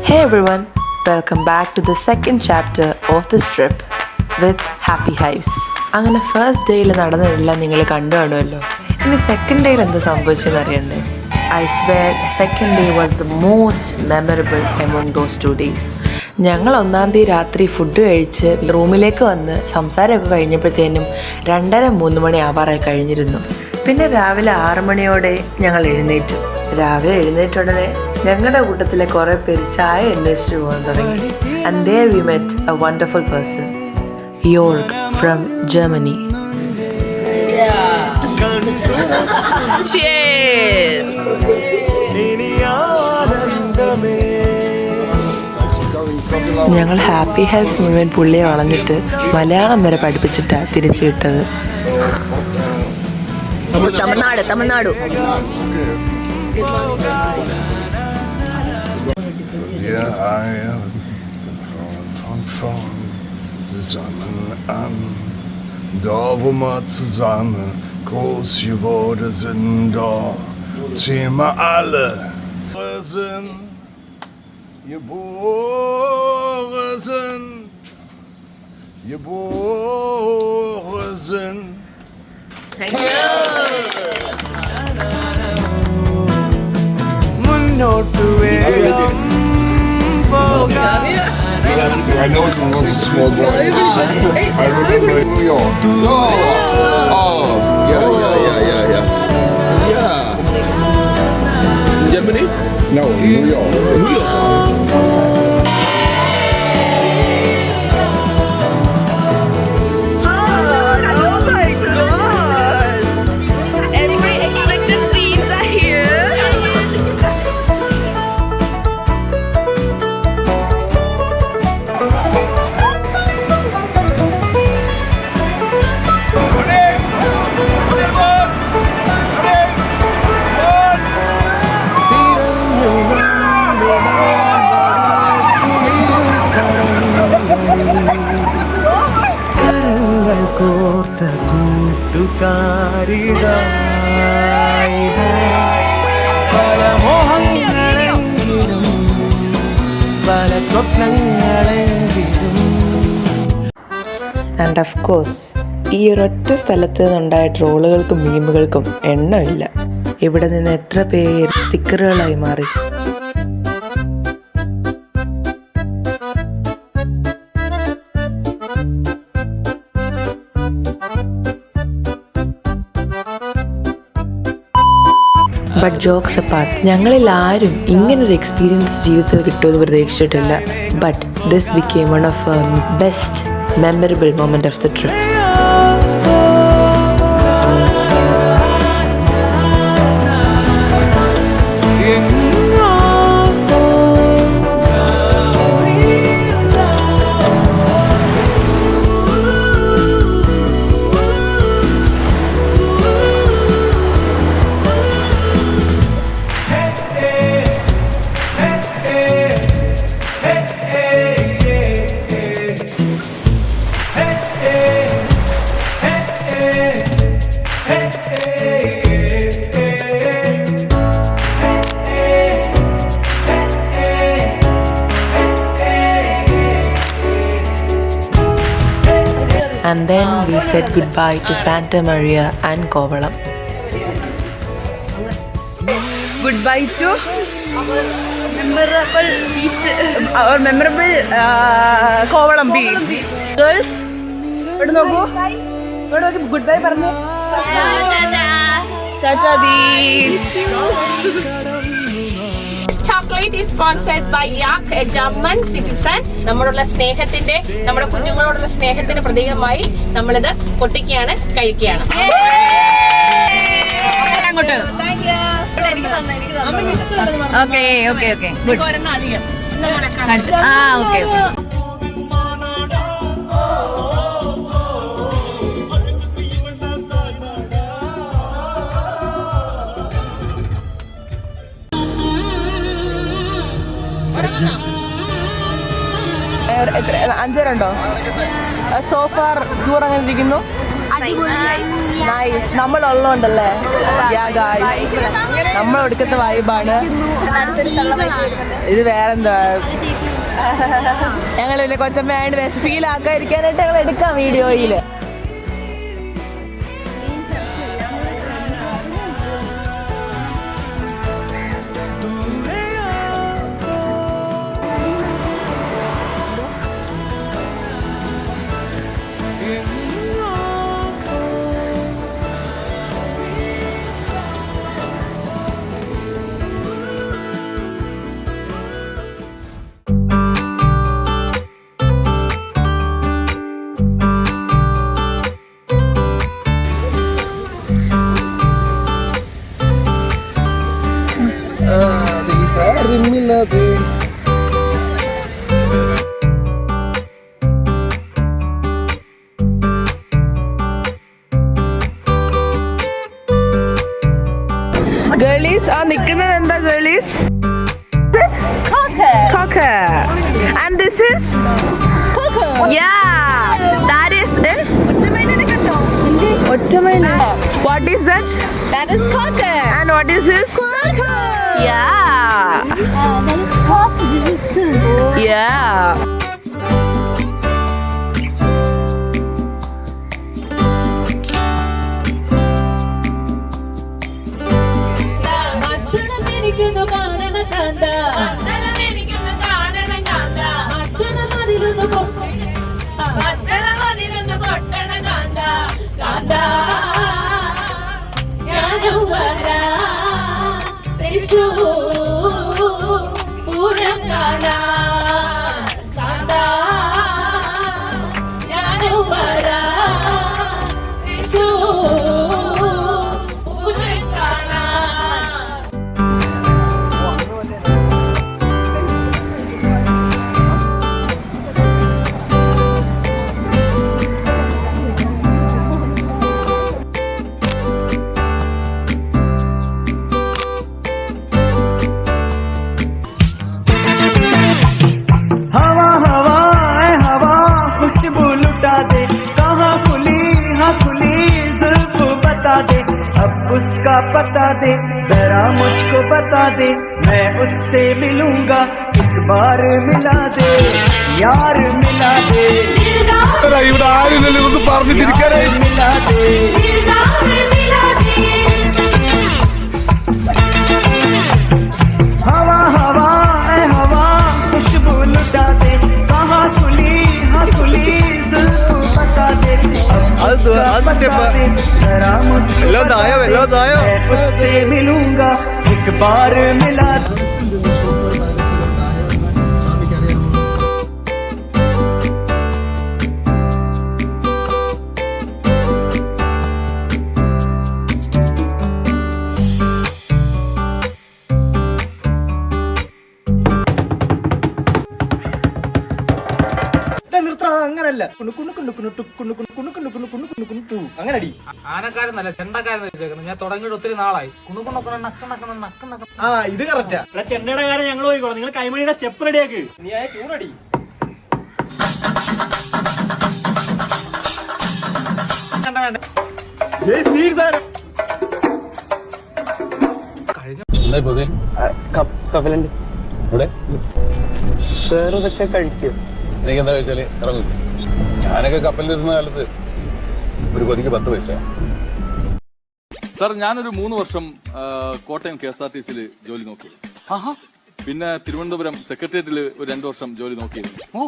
Hey everyone, welcome back to the second chapter of this trip with Happy Hives. അങ്ങനെ first ഡേയിൽ നടന്നതെല്ലാം നിങ്ങൾ കണ്ടു കാണുമല്ലോ. ഇനി സെക്കൻഡ് ഡേയിൽ എന്താ സംഭവിച്ചതെന്ന് അറിയണ്ടേ? I swear second day was the most memorable among those 2 days. ഞങ്ങൾ 1-ാം തീയതി രാത്രി ഫുഡ് കഴിച്ച് റൂമിലേക്ക് വന്ന് സംസാരമൊക്കെ കഴിഞ്ഞപ്പോഴത്തേനും 2:30-3 മണി ആവാറായി കഴിഞ്ഞിരുന്നു. പിന്നെ രാവിലെ 6 മണിയോടെ ഞങ്ങൾ എഴുന്നേറ്റു. രാവിലെ എഴുന്നേറ്റുടനെ ഞങ്ങളുടെ കൂട്ടത്തിലെ കുറേ പേര് ചായ അന്വേഷിച്ചു പോകാൻ തുടങ്ങി. And there we met a wonderful person, Jörg from Germany. Cheers! ഞങ്ങൾ ഹാപ്പി ഹൈവ്സ് മുഴുവൻ പുള്ളിയെ വളഞ്ഞിട്ട് മലയാളം വരെ പഠിപ്പിച്ചിട്ടാണ് തിരിച്ചു വിട്ടത്. Tamil Nadu Ja, von zusammen an, da wo wir zusammen groß geworden sind, da ziehen wir alle sind, geboren sind. Thank you. I know you was a small boy. I remember in New York. Yeah. Germany? No, New York. കോർത്ത കൂട്ടുകാരിതായി പല മോഹങ്ങളെങ്കിലും പല സ്വപ്നങ്ങളെങ്കിലും. And of course ഈ ഒരൊറ്റ സ്ഥലത്ത് നിന്നുണ്ടായ ട്രോളുകൾക്കും മീമുകൾക്കും എണ്ണമില്ല. ഇവിടെ നിന്ന് എത്ര പേര് സ്റ്റിക്കറുകളായി മാറി. ബട്ട് ജോക്സ് അപ്പാർട്ട്, ഞങ്ങളിൽ ആരും ഇങ്ങനൊരു എക്സ്പീരിയൻസ് ജീവിതത്തിൽ കിട്ടുമെന്ന് പ്രതീക്ഷിച്ചിട്ടില്ല. But this became one of best memorable moment of the trip. And then we said goodbye to Santa Maria and Kovalam. Goodbye to memorable beach. Our memorable Kovalam beach. Girls, what do you do? Goodbye, parne. Chacha beach. Chocolate is sponsored by Yak, a German citizen. നമ്മുടെ സ്നേഹത്തിന്റെ, നമ്മുടെ കുഞ്ഞുങ്ങളോടുള്ള സ്നേഹത്തിന്റെ പ്രതീകമായി നമ്മളിത് പൊട്ടിക്കുകയാണ്, കഴിക്കുകയാണ്. ഒരെണ്ണം അധികം. അഞ്ചേരുണ്ടോ? So far tour അങ്ങനെ ഇരിക്കുന്നു. നൈസ്. നമ്മളുള്ളതുകൊണ്ടല്ലേ നമ്മൾ ഒടുക്കത്തെ വൈബാണ്. ഇത് വേറെന്താ, ഞങ്ങൾ പിന്നെ കൊച്ചമ്മയായിട്ട് ഫീൽ ആക്കാതിരിക്കാനായിട്ട് ഞങ്ങൾ എടുക്കാം വീഡിയോയില്. ഗേളീസ് ആ നിൽക്കുന്നത് എന്താ ഗേളീസ്? Cocker. And this is Coco. yeah, that is it. ഒറ്റമൈന. What is that? That is Coco. And what is this? Coco. Yeah. That is Coco. This is cool. Yeah. हवा हवा ऐ हवा खुशबू लुटा दे, कहाँ खुली हाँ खुली जुल्फ बता दे, अब उसका पता दे जरा मुझको बता दे, मैं उससे मिलूंगा एक बार मिला दे, यार मिला दे, ഇവിടെ ആരുമില്ലല്ലോ ഇതൊന്ന് പറഞ്ഞു തിരിക്കാനേ. यार मिला दे. हवा हवा ऐ हवा खुशबू लुटा दे, कहाँ खुली हाँ खुली जुल्फ बता दे, अब उसका बता दे जरा मुझको बता दे, मैं उससे मिलूंगा एक बार मिला दे. അങ്ങനല്ല അങ്ങനടി ആനക്കാരെന്നല്ല ചെണ്ടക്കാരെന്ന് വെച്ചേക്കുന്നത്. ഞാൻ തുടങ്ങിയിട്ട് ഒത്തിരി നാളായി. ആ ഇത് കറക്റ്റാ. ചെണ്ടയുടെ കാര്യം ഞങ്ങൾ പോയിക്കോളാം. നിങ്ങൾ കൈമണിയുടെ സ്റ്റെപ്പ് റെഡിയാക്ക്. നീ ആ ട്യൂണടി. കപ്പലുണ്ട് ഇവിടെ. സാർ ഇതൊക്കെ കഴിക്കും. എനിക്കെന്താ കഴിച്ചാല് ഇറങ്ങും. ഞാനൊക്കെ കപ്പലിലിരുന്ന കാലത്ത് ഒരു കൊതിക്ക് 10 പൈസ. സാർ ഞാനൊരു 3 വർഷം കോട്ടയം KSRTC ജോലി നോക്കി. പിന്നെ തിരുവനന്തപുരം സെക്രട്ടേറിയറ്റിൽ ഒരു 2 വർഷം ജോലി നോക്കിയിരുന്നു.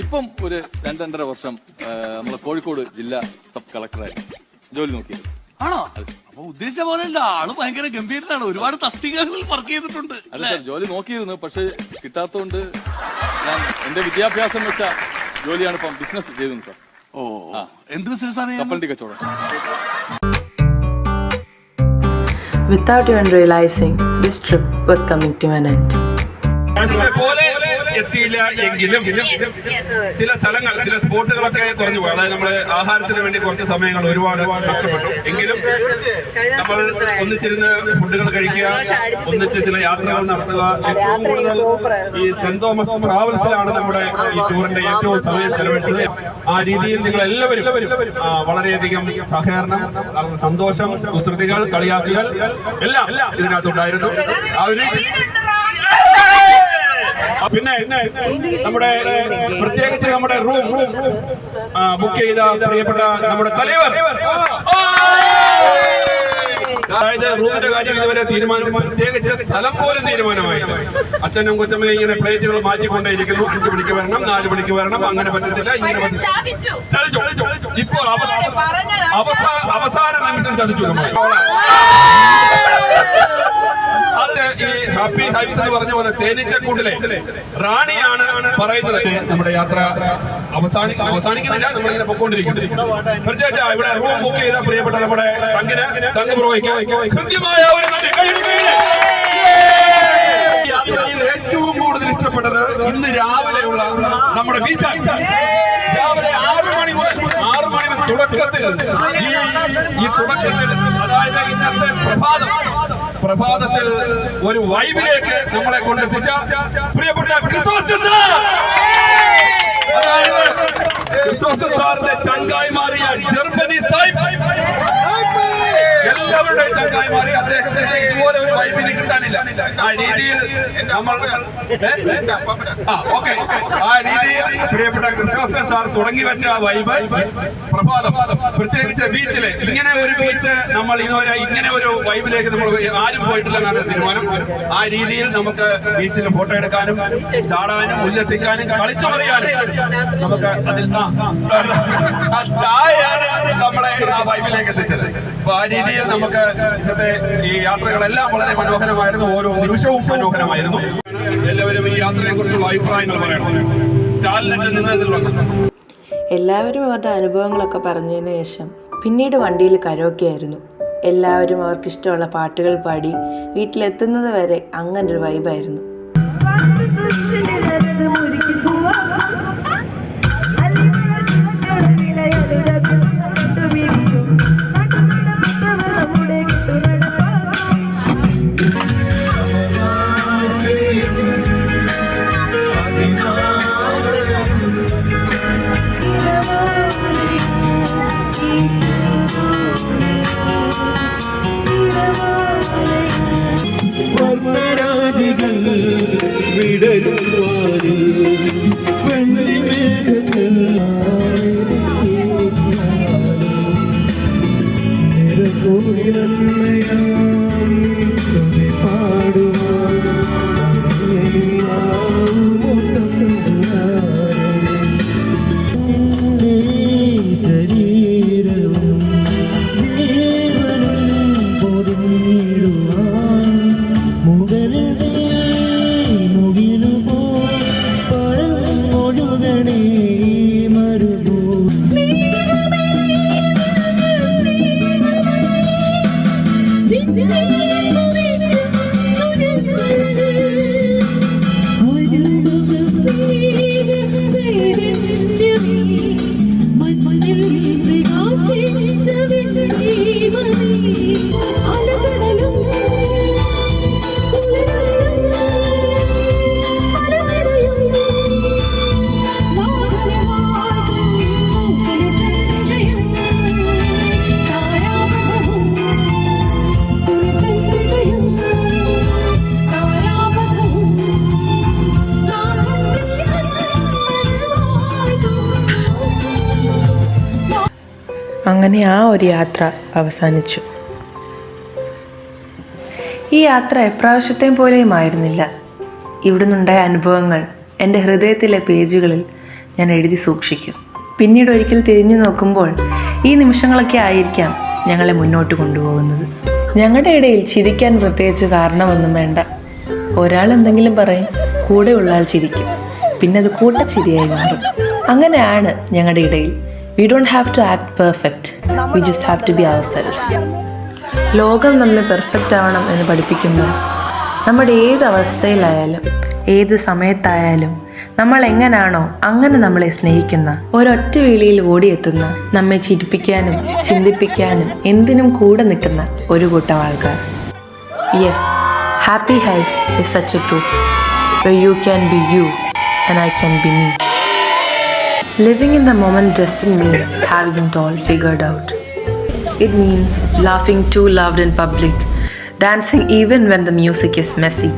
ഇപ്പം ഒരു 2.5 വർഷം നമ്മളെ കോഴിക്കോട് ജില്ലാ സബ് കളക്ടറായിട്ട് ജോലി നോക്കിയിരുന്നു. ആണോ? അപ്പൊ ഉദ്ദേശിച്ച പോലെ ആള് ഭയങ്കര ഗംഭീരനാണ്. ഒരുപാട് തസ്തികകളിൽ വർക്ക് ചെയ്തിട്ടുണ്ട്. അല്ല സാർ, ജോലി നോക്കിയിരുന്നു, പക്ഷെ കിട്ടാത്തതുകൊണ്ട് ഞാൻ എന്റെ വിദ്യാഭ്യാസം വെച്ച ജോലിയാണ് ഇപ്പം ബിസിനസ് ചെയ്തത് സാർ. ഓ, എന്ത് ബിസിനസ്സാണ്? കപ്പലണ്ടി കച്ചവടം. Without even realizing, this trip was coming to an end. എത്തിയില്ല എങ്കിലും ചില സ്ഥലങ്ങൾ, ചില സ്പോട്ടുകളൊക്കെ തുറന്നു പോയി. അതായത് നമ്മള് ആഹാരത്തിന് വേണ്ടി കുറച്ച് സമയങ്ങൾ ഒരുപാട് നഷ്ടപ്പെട്ടു. എങ്കിലും നമ്മൾ ഒന്നിച്ചിരുന്ന് ഫുഡുകൾ കഴിക്കുക, ഒന്നിച്ച് ചില യാത്രകൾ നടത്തുക. ഏറ്റവും കൂടുതൽ ഈ സെന്റ് തോമസ് ട്രാവൽസിലാണ് നമ്മുടെ ഈ ടൂറിന്റെ ഏറ്റവും സമയം ചെലവഴിച്ചത്. ആ രീതിയിൽ നിങ്ങൾ എല്ലാവരും വളരെയധികം സഹകരണം, സന്തോഷം, കുസൃതികൾ, കളിയാക്കുകൾ എല്ലാം ഇതിനകത്തുണ്ടായിരുന്നു. ആ ഒരു പിന്നെ നമ്മുടെ പ്രത്യേകിച്ച് നമ്മുടെ റൂം ബുക്ക് ചെയ്ത പ്രിയപ്പെട്ട നമ്മുടെ തലവർ, അതായത് റൂമിന്റെ കാര്യം ഇതുവരെ തീരുമാനം, പ്രത്യേകിച്ച് സ്ഥലം പോലും തീരുമാനമായി. അച്ഛനും കൊച്ചമ്മയും ഇങ്ങനെ പ്ലേറ്റുകൾ മാറ്റിക്കൊണ്ടേയിരിക്കുന്നു. 5 മണിക്ക് വരണം, 4 മണിക്ക് വരണം, അങ്ങനെ പറ്റത്തില്ല, ഇങ്ങനെ ചതിച്ചു. ഇപ്പോൾ അവസാന നിമിഷം ചതിച്ചു നമ്മൾ. അത് ഈ ഹാപ്പി ഹൈപ്സ് എന്ന് പറഞ്ഞ പോലെ തേനീച്ചക്കൂട്ടിലെ റാണിയാണ് പറയുന്നത്. നമ്മുടെ യാത്ര അവസാനിക്കുന്നില്ല, നമ്മളിങ്ങനെ പൊക്കോണ്ടിരിക്കുന്നു. പ്രത്യേകിച്ച് ഇവിടെ റൂം ബുക്ക് ചെയ്ത പ്രിയപ്പെട്ട നമ്മുടെ സംഘ ബ്രോയ്ക്ക് കൃത്യമായ ഒരു നന്ദി. യാത്രയിൽ ഏറ്റവും കൂടുതൽ ഇഷ്ടപ്പെട്ടത് ഇന്ന് രാവിലെയുള്ള നമ്മുടെ ബീച്ചാണ്. രാവിലെ 6 മണി മുതൽ തുടക്കത്തിൽ ഈ തുടക്കത്തിൽ, അതായത് ഇന്നത്തെ പ്രഭാതത്തിൽ ഒരു വൈബിലേക്ക് നമ്മളെ കൊണ്ടെത്തിച്ച പ്രിയപ്പെട്ട ക്രിസ്മസ് സാറിന്റെ ചങ്കായി മാറിയ ജർമ്മനി സാഹിബ്, എല്ലാവരുടെയും ചങ്കായി മാറി. അദ്ദേഹത്തെ ഇതുപോലെ ഒരു വൈബിന് കിട്ടാനില്ല. ആ രീതിയിൽ നമ്മൾ ആ രീതിയിൽ പ്രിയപ്പെട്ട ക്രിസ്മസ് സാർ തുടങ്ങി വെച്ച വൈബ് പ്രഭാതം, പ്രത്യേകിച്ച് ബീച്ചില് ഇങ്ങനെ ഒരു ബീച്ച് നമ്മൾ ഇതുവരെ ഇങ്ങനെ ഒരു വൈബിലേക്ക് നമ്മൾ ആരും പോയിട്ടില്ലെന്നാണ് തീരുമാനം. ആ രീതിയിൽ നമുക്ക് ബീച്ചിൽ ഫോട്ടോ എടുക്കാനും ചാടാനും ഉല്ലസിക്കാനും കളിച്ചു പറയാനും നമുക്ക് അതിൽ ആ ചായയാണ് നമ്മളെ ആ വൈബിലേക്ക് എത്തിച്ചത്. അപ്പൊ ആ രീതിയിൽ നമുക്ക് ഇന്നത്തെ ഈ യാത്രകളെല്ലാം വളരെ മനോഹരമായിരുന്നു. ഓരോ നിമിഷവും മനോഹരമായിരുന്നു. എല്ലാവരും ഈ യാത്രയെ കുറിച്ചുള്ള അഭിപ്രായങ്ങൾ പറയണം. സ്റ്റാലിനെ ചെന്നുള്ളത് എല്ലാവരും അവരുടെ അനുഭവങ്ങളൊക്കെ പറഞ്ഞതിന് ശേഷം പിന്നീട് വണ്ടിയിൽ കരോക്കെ ആയിരുന്നു. എല്ലാവരും അവർക്കിഷ്ടമുള്ള പാട്ടുകൾ പാടി വീട്ടിലെത്തുന്നത് വരെ അങ്ങനൊരു വൈബായിരുന്നു. അങ്ങനെ ആ ഒരു യാത്ര അവസാനിച്ചു. ഈ യാത്ര എപ്രാവശ്യത്തെയും പോലെയും ആയിരുന്നില്ല. ഇവിടുന്നുണ്ടായ അനുഭവങ്ങൾ എൻ്റെ ഹൃദയത്തിലെ പേജുകളിൽ ഞാൻ എഴുതി സൂക്ഷിക്കും. പിന്നീട് ഒരിക്കൽ തിരിഞ്ഞു നോക്കുമ്പോൾ ഈ നിമിഷങ്ങളൊക്കെ ആയിരിക്കാം ഞങ്ങളെ മുന്നോട്ട് കൊണ്ടുപോകുന്നത്. ഞങ്ങളുടെ ഇടയിൽ ചിരിക്കാൻ പ്രത്യേകിച്ച് കാരണമൊന്നും വേണ്ട. ഒരാൾ എന്തെങ്കിലും പറയും, കൂടെയുള്ള ആൾ ചിരിക്കും, പിന്നെ അത് കൂട്ടച്ചിരിയായി മാറും. അങ്ങനെയാണ് ഞങ്ങളുടെ ഇടയിൽ. We don't have to act perfect. We just have to be ourselves. ലോകം നമ്മെ പെർഫെക്റ്റ് ആവണം എന്ന് പഠിപ്പിക്കുമ്പോൾ നമ്മുടെ ഏത് അവസ്ഥയിലായാലും ഏത് സമയത്തായാലും നമ്മൾ എങ്ങനാണോ അങ്ങനെ നമ്മളെ സ്നേഹിക്കുന്ന, ഒരൊറ്റ വിളിയിൽ ഓടിയെത്തുന്ന, നമ്മെ ചിരിപ്പിക്കാനും ചിന്തിപ്പിക്കാനും എന്തിനും കൂടെ നിൽക്കുന്ന ഒരു കൂട്ടം ആൾക്കാർ. Yes, happy hives is such a group where you can be you and I can be me. Living in the moment doesn't mean having it all figured out. It means laughing too loud in public, dancing even when the music is messy,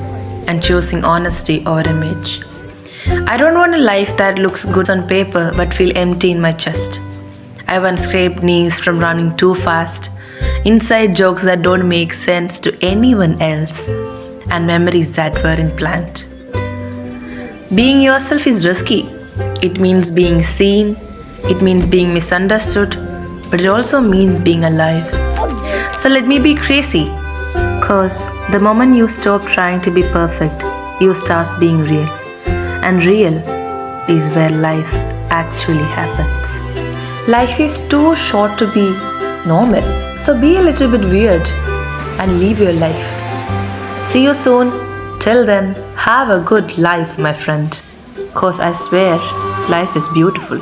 and choosing honesty over image. I don't want a life that looks good on paper but feel empty in my chest. I once scraped knees from running too fast, inside jokes that don't make sense to anyone else, and memories that weren't planned. Being yourself is risky. It means being seen, it means being misunderstood, but it also means being alive. So let me be crazy, cause the moment you stop trying to be perfect, you start being real. And real is where life actually happens. Life is too short to be normal, so be a little bit weird and live your life. See you soon. Till then, have a good life, my friend. Cause I swear, life is beautiful.